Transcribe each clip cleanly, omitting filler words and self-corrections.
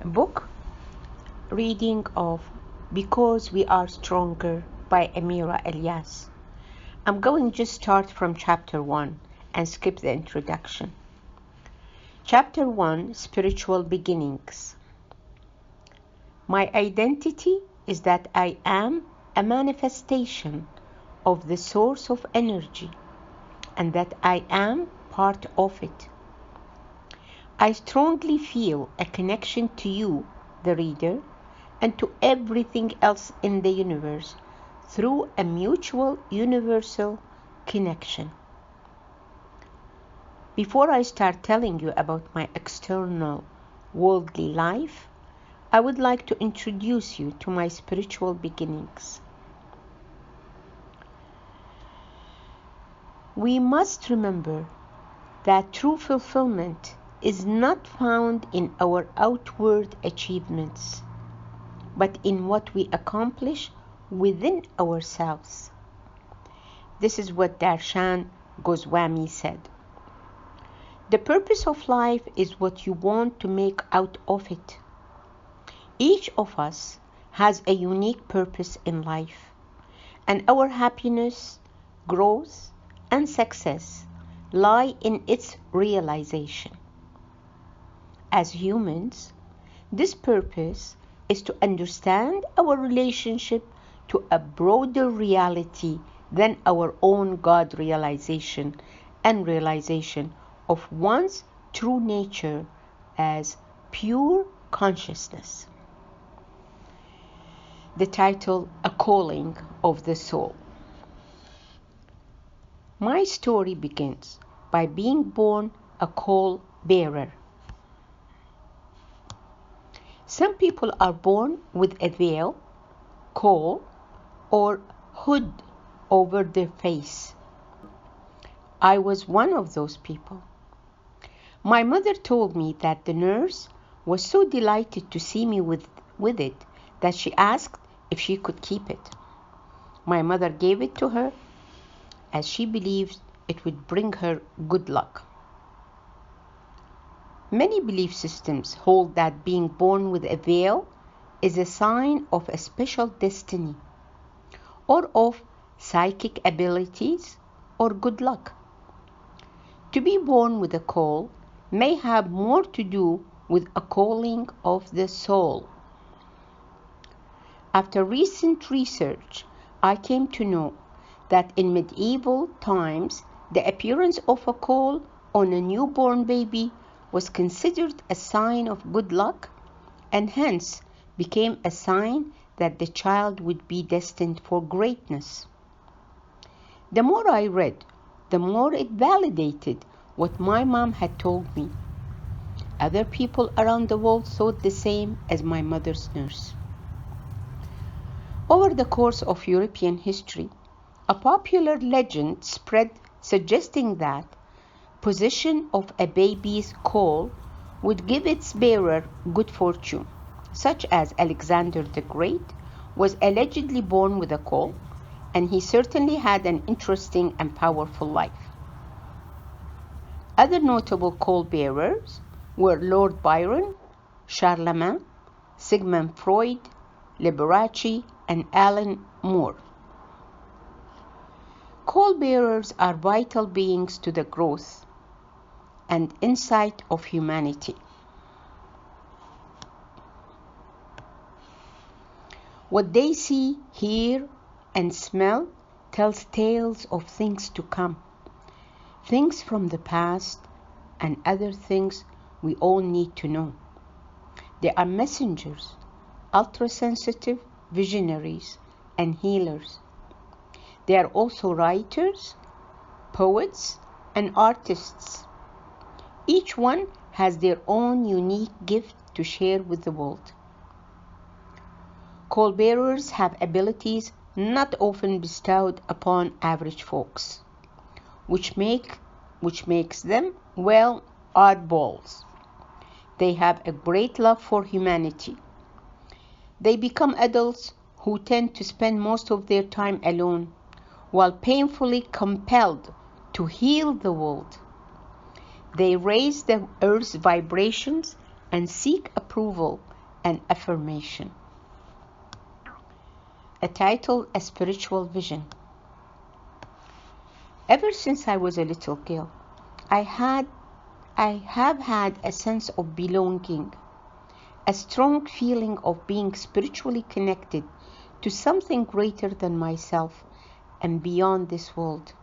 book reading of Because We Are Stronger by Amira Elias. I'm going to just start from chapter 1 and skip the introduction. Chapter 1, Spiritual Beginnings. My identity is that I am a manifestation of the source of energy and that I am part of it. I strongly feel a connection to you, the reader, and to everything else in the universe through a mutual universal connection. Before I start telling you about my external worldly life, I would like to introduce you to my spiritual beginnings. We must remember that true fulfillment is not found in our outward achievements, but in what we accomplish within ourselves. This is what Darshan Goswami said. The purpose of life is what you want to make out of it. Each of us has a unique purpose in life, and our happiness, growth, and success lie in its realization. As humans, this purpose is to understand our relationship to a broader reality than our own God realization and realization of one's true nature as pure consciousness. The title, A Calling of the Soul. My story begins by being born a Caul Bearer. Some people are born with a veil, caul, or hood over their face. I was one of those people. My mother told me that the nurse was so delighted to see me with it that she asked if she could keep it. My mother gave it to her as she believed it would bring her good luck. Many belief systems hold that being born with a veil is a sign of a special destiny, or of psychic abilities, or good luck. To be born with a caul may have more to do with a calling of the soul. After recent research, I came to know that in medieval times, the appearance of a caul on a newborn baby was considered a sign of good luck, and hence became a sign that the child would be destined for greatness. The more I read, the more it validated what my mom had told me. Other people around the world thought the same as my mother's nurse. Over the course of European history, a popular legend spread suggesting that position of a baby's caul would give its bearer good fortune, such as Alexander the Great was allegedly born with a caul, and he certainly had an interesting and powerful life. Other notable caul bearers were Lord Byron, Charlemagne, Sigmund Freud, Liberace, and Alan Moore. Caul bearers are vital beings to the growth and insight of humanity. What they see, hear, and smell tells tales of things to come, things from the past, and other things we all need to know. They are messengers, ultra-sensitive visionaries, and healers. They are also writers, poets, and artists. Each one has their own unique gift to share with the world. Caul bearers have abilities not often bestowed upon average folks, which makes them, well, oddballs. They have a great love for humanity. They become adults who tend to spend most of their time alone, while painfully compelled to heal the world. They raise the earth's vibrations and seek approval and affirmation. A title, A Spiritual Vision. Ever since I was a little girl, I have had a sense of belonging, a strong feeling of being spiritually connected to something greater than myself and beyond this world.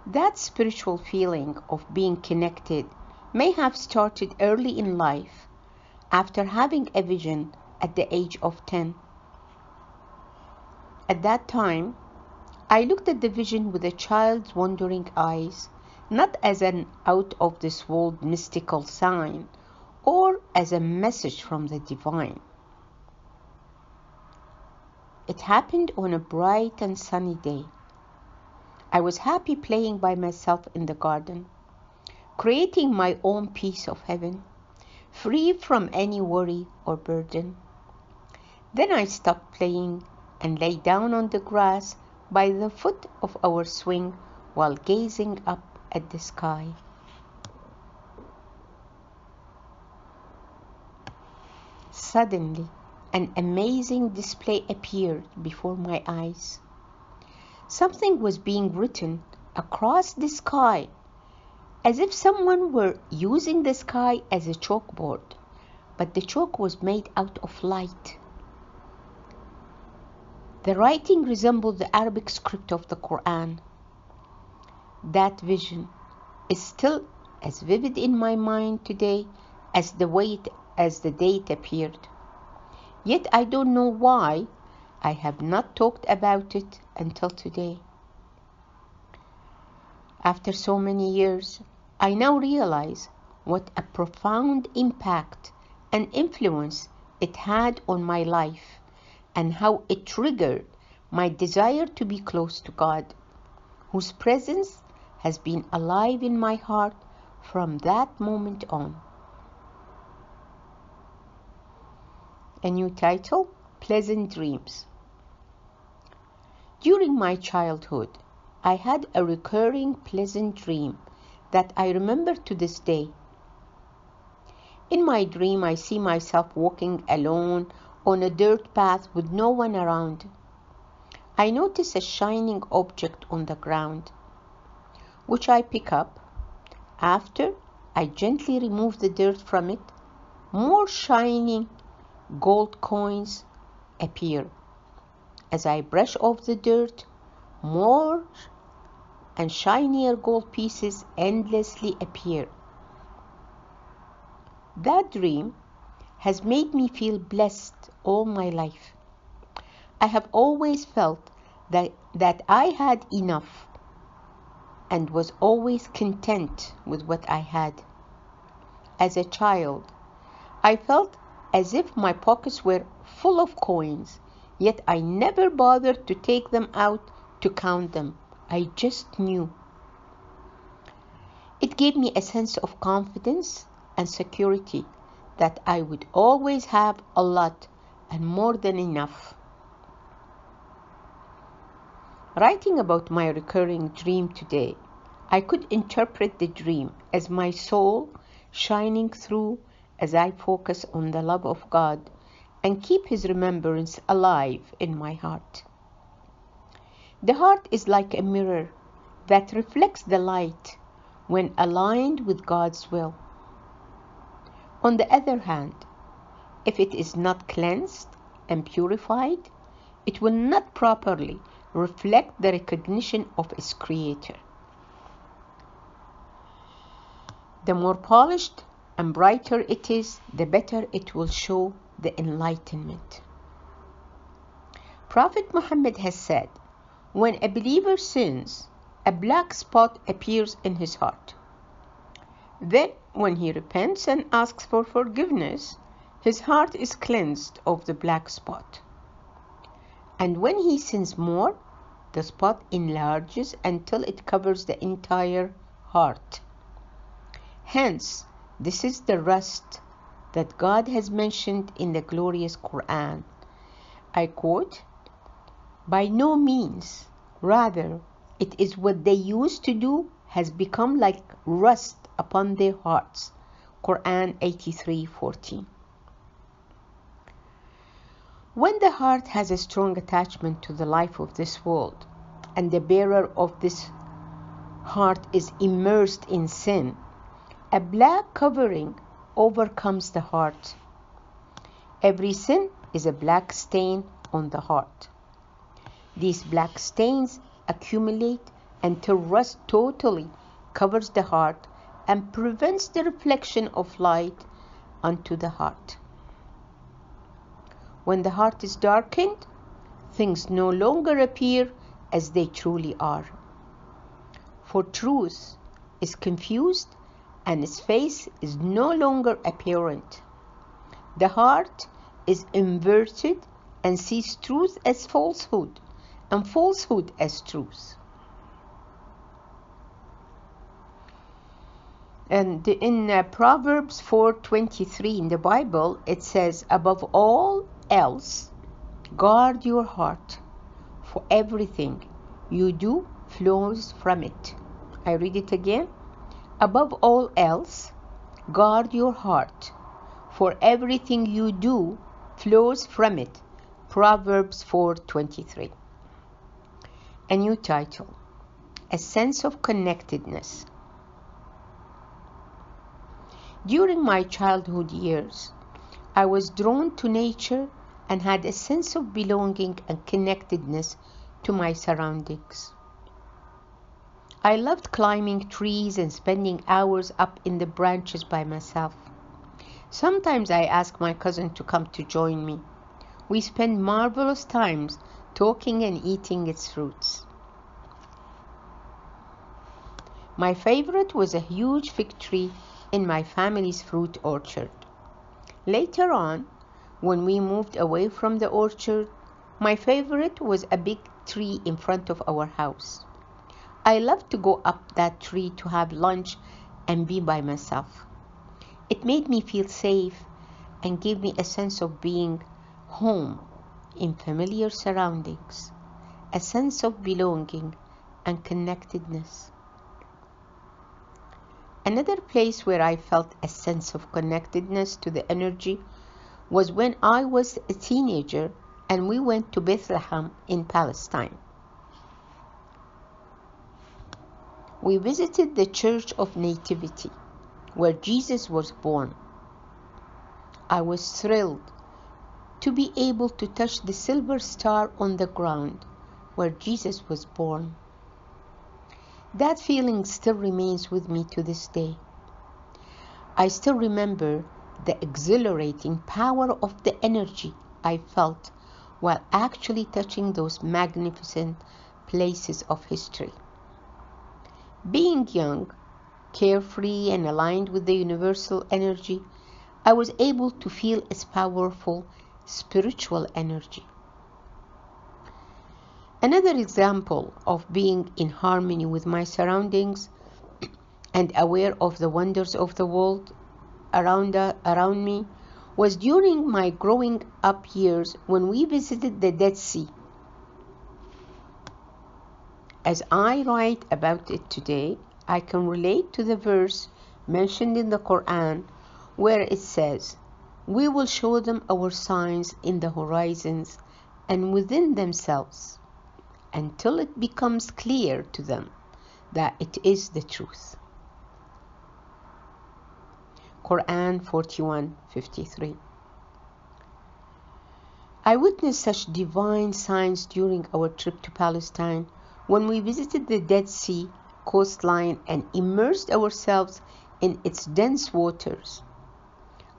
That spiritual feeling of being connected may have started early in life, after having a vision at the age of 10. At that time, I looked at the vision with a child's wondering eyes, not as an out-of-this-world mystical sign, or as a message from the divine. It happened on a bright and sunny day. I was happy playing by myself in the garden, creating my own piece of heaven, free from any worry or burden. Then I stopped playing and lay down on the grass by the foot of our swing while gazing up at the sky. Suddenly, an amazing display appeared before my eyes. Something was being written across the sky, as if someone were using the sky as a chalkboard, but the chalk was made out of light. The writing resembled the Arabic script of the Quran. That vision is still as vivid in my mind today as the day it appeared. Yet I don't know why I have not talked about it until today. After so many years, I now realize what a profound impact and influence it had on my life, and how it triggered my desire to be close to God, whose presence has been alive in my heart from that moment on. A new title, Pleasant Dreams. During my childhood, I had a recurring pleasant dream that I remember to this day. In my dream, I see myself walking alone on a dirt path with no one around. I notice a shining object on the ground, which I pick up. After I gently remove the dirt from it, more shining gold coins appear. As I brush off the dirt, more and shinier gold pieces endlessly appear. That dream has made me feel blessed all my life. I have always felt that I had enough and was always content with what I had. As a child, I felt as if my pockets were full of coins, yet I never bothered to take them out to count them. I just knew. It gave me a sense of confidence and security that I would always have a lot and more than enough. Writing about my recurring dream today, I could interpret the dream as my soul shining through as I focus on the love of God and keep His remembrance alive in my heart. The heart is like a mirror that reflects the light when aligned with God's will. On the other hand, if it is not cleansed and purified, it will not properly reflect the recognition of its Creator. The more polished and brighter it is, the better it will show the enlightenment. Prophet Muhammad has said, when a believer sins, a black spot appears in his heart. Then, when he repents and asks for forgiveness, his heart is cleansed of the black spot. And when he sins more, the spot enlarges until it covers the entire heart. Hence, this is the rust that God has mentioned in the glorious Quran. I quote, "By no means, rather, it is what they used to do has become like rust upon their hearts." Quran 83:14. When the heart has a strong attachment to the life of this world, and the bearer of this heart is immersed in sin, a black covering overcomes the heart. Every sin is a black stain on the heart. These black stains accumulate until rust totally covers the heart and prevents the reflection of light onto the heart. When the heart is darkened, things no longer appear as they truly are. For truth is confused and its face is no longer apparent. The heart is inverted and sees truth as falsehood and falsehood as truth. And in Proverbs 4:23 in the Bible, it says, above all else, guard your heart, for everything you do flows from it. I read it again. Above all else, guard your heart, for everything you do flows from it. Proverbs 4:23. A new title, A Sense of Connectedness. During my childhood years, I was drawn to nature and had a sense of belonging and connectedness to my surroundings. I loved climbing trees and spending hours up in the branches by myself. Sometimes I asked my cousin to come to join me. We spent marvelous times talking and eating its fruits. My favorite was a huge fig tree in my family's fruit orchard. Later on, when we moved away from the orchard, my favorite was a big tree in front of our house. I loved to go up that tree to have lunch and be by myself. It made me feel safe and gave me a sense of being home in familiar surroundings, a sense of belonging and connectedness. Another place where I felt a sense of connectedness to the energy was when I was a teenager and we went to Bethlehem in Palestine. We visited the Church of Nativity, where Jesus was born. I was thrilled to be able to touch the silver star on the ground where Jesus was born. That feeling still remains with me to this day. I still remember the exhilarating power of the energy I felt while actually touching those magnificent places of history. Being young, carefree, and aligned with the universal energy, I was able to feel its powerful spiritual energy. Another example of being in harmony with my surroundings and aware of the wonders of the world around me was during my growing up years when we visited the Dead Sea. As I write about it today, I can relate to the verse mentioned in the Quran where it says, "We will show them our signs in the horizons and within themselves, until it becomes clear to them that it is the truth." Quran 41:53. I witnessed such divine signs during our trip to Palestine when we visited the Dead Sea coastline and immersed ourselves in its dense waters.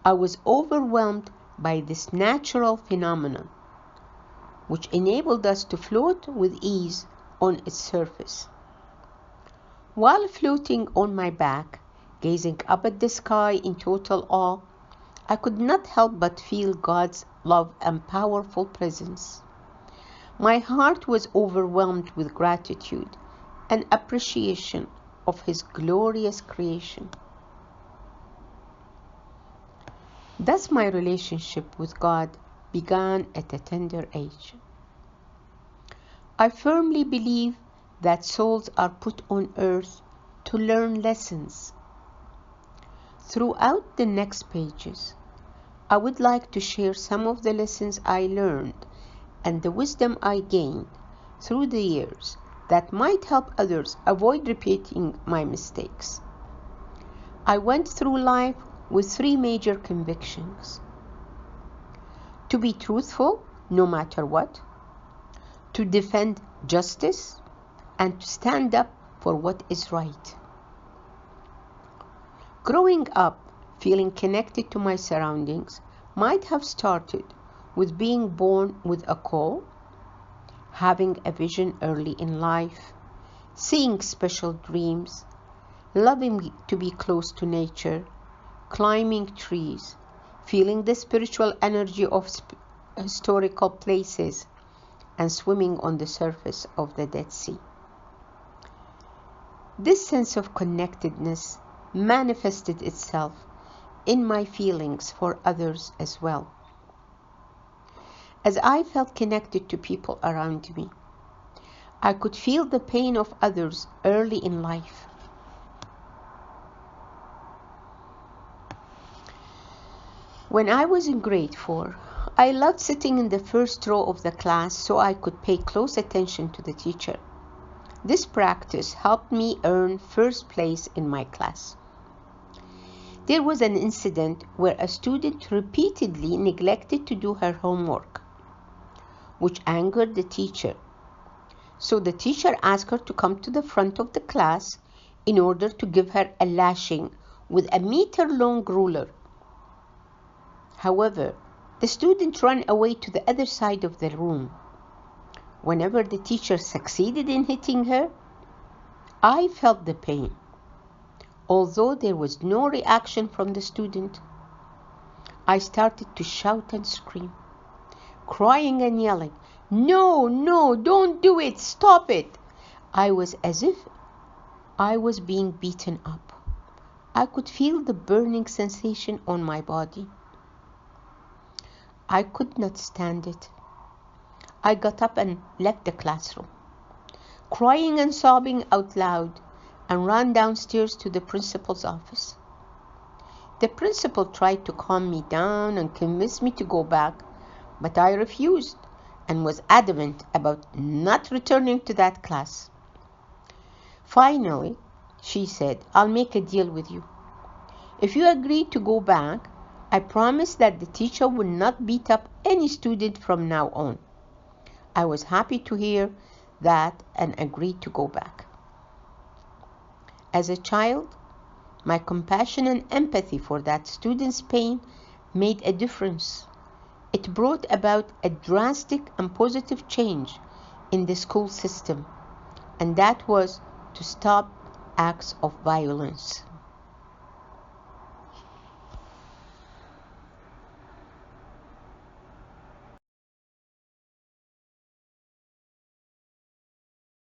I was overwhelmed by this natural phenomenon, which enabled us to float with ease on its surface. While floating on my back, gazing up at the sky in total awe, I could not help but feel God's love and powerful presence. My heart was overwhelmed with gratitude and appreciation of His glorious creation. Thus my relationship with God began at a tender age. I firmly believe that souls are put on earth to learn lessons. Throughout the next pages, I would like to share some of the lessons I learned and the wisdom I gained through the years that might help others avoid repeating my mistakes. I went through life with 3 major convictions: to be truthful no matter what, to defend justice, and to stand up for what is right. Growing up, feeling connected to my surroundings might have started with being born with a call, having a vision early in life, seeing special dreams, loving to be close to nature, climbing trees, feeling the spiritual energy of historical places, and swimming on the surface of the Dead Sea. This sense of connectedness manifested itself in my feelings for others as well. As I felt connected to people around me, I could feel the pain of others early in life. When I was in grade 4, I loved sitting in the first row of the class so I could pay close attention to the teacher. This practice helped me earn first place in my class. There was an incident where a student repeatedly neglected to do her homework, which angered the teacher. So the teacher asked her to come to the front of the class in order to give her a lashing with a meter-long ruler. However, the student ran away to the other side of the room. Whenever the teacher succeeded in hitting her, I felt the pain. Although there was no reaction from the student, I started to shout and scream, crying and yelling, "No, no, don't do it, stop it!" I was as if I was being beaten up. I could feel the burning sensation on my body. I could not stand it. I got up and left the classroom, crying and sobbing out loud, and ran downstairs to the principal's office. The principal tried to calm me down and convince me to go back, but I refused and was adamant about not returning to that class. Finally, she said, "I'll make a deal with you. If you agree to go back, I promise that the teacher will not beat up any student from now on." I was happy to hear that and agreed to go back. As a child, my compassion and empathy for that student's pain made a difference. It brought about a drastic and positive change in the school system, and that was to stop acts of violence.